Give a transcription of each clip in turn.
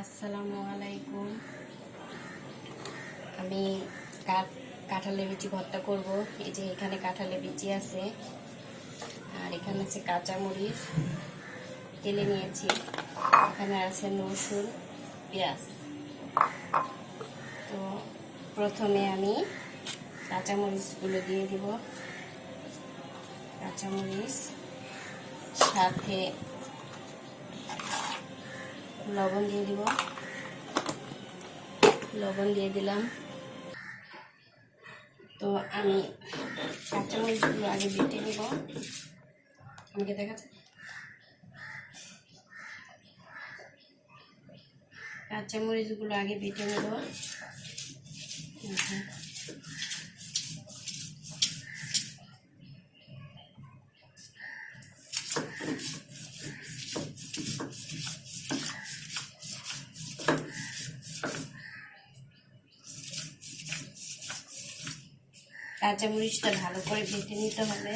আসসালামু আলাইকুম। আমি কাঁঠালের বিচি ভর্তা করব। এই যে এখানে কাঁঠালের বিচি আছে, আর এখানে আছে কাঁচামরিচ তেলে নিয়েছি, এখানে আছে রসুন, পেঁয়াজ। তো প্রথমে আমি কাঁচামরিচগুলো দিয়ে দিব। কাঁচামরিচ সাথে লবণ দিয়ে দিব। লবণ দিয়ে দিলাম। তো আমি কাঁচামরিচগুলো আগে বেটে নিব। আমাকে দেখাচ্ছে, কাঁচামরিচগুলো আগে বেটে নেব। কাঁচামরিচটা ভালো করে বেটে নিতে হবে।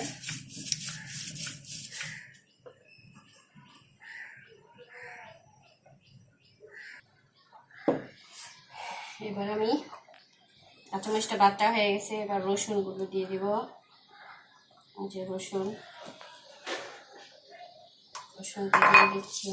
এবার আমি কাঁচামরিচটা বাটা হয়ে গেছে, এবার রসুনগুলো দিয়ে দিব। যে রসুনটা দিয়ে দিচ্ছি।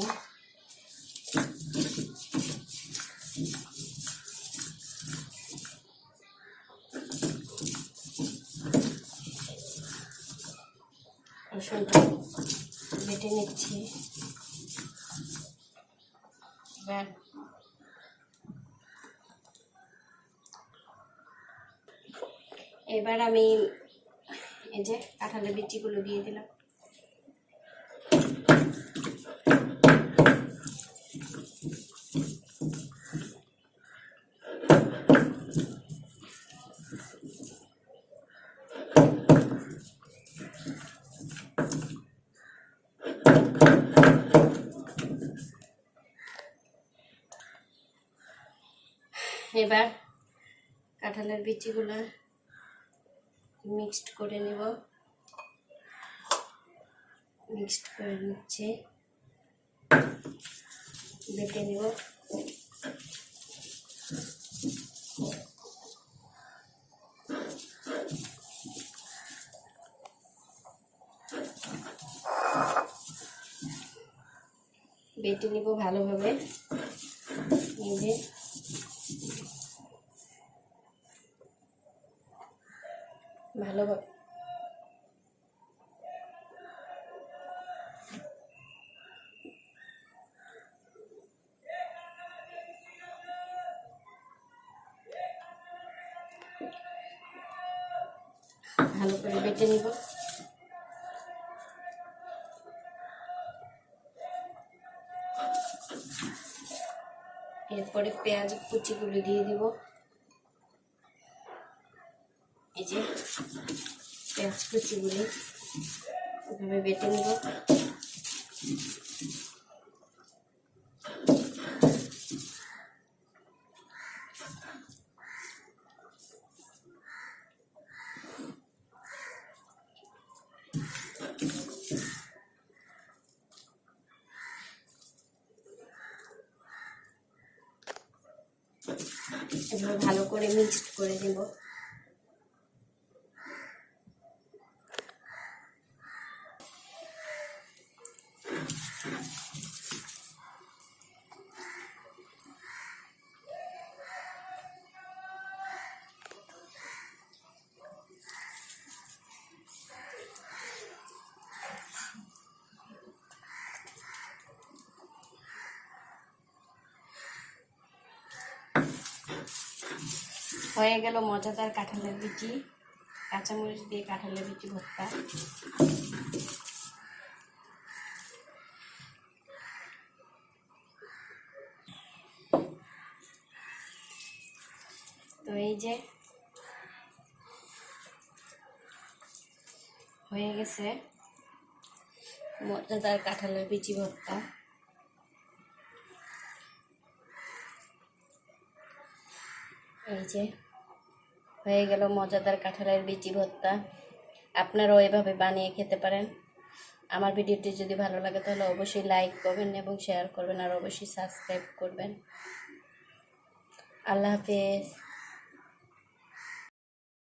রসুনটা বেটে নিচ্ছি। এবার আমি এই যে কাঁঠালের বিচিগুলো দিয়ে দিলাম। এবার কাঁঠালের বিচিগুলো মিক্সড করে নেব। মিক্সড করে নিচ্ছি, বেটে নেব। বেটে নিব ভালোভাবে। এই যে ভালোভাবে ভালো করে বেটে নিব। এরপরে পেঁয়াজ কুচিগুলো দিয়ে দিব। এই যে পেঁয়াজ কুচিগুলি এভাবে বেটে নিব। এভাবে ভালো করে মিক্সড করে দেব। হয়ে গেল মজাদার কাঁঠালের বিচি, কাঁচামরিচ দিয়ে কাঁঠালের বিচি ভর্তা। তো এই যে হয়ে গেছে মজাদার কাঁঠালের বিচি ভর্তা। এই যে হয়ে গেল মজাদার কাঁঠালের বিচি ভর্তা। আপনারাও এভাবে বানিয়ে খেতে পারেন। আমার ভিডিওটি যদি ভালো লাগে তাহলে অবশ্যই লাইক করবেন এবং শেয়ার করবেন আর অবশ্যই সাবস্ক্রাইব করবেন। আল্লাহ হাফেজ।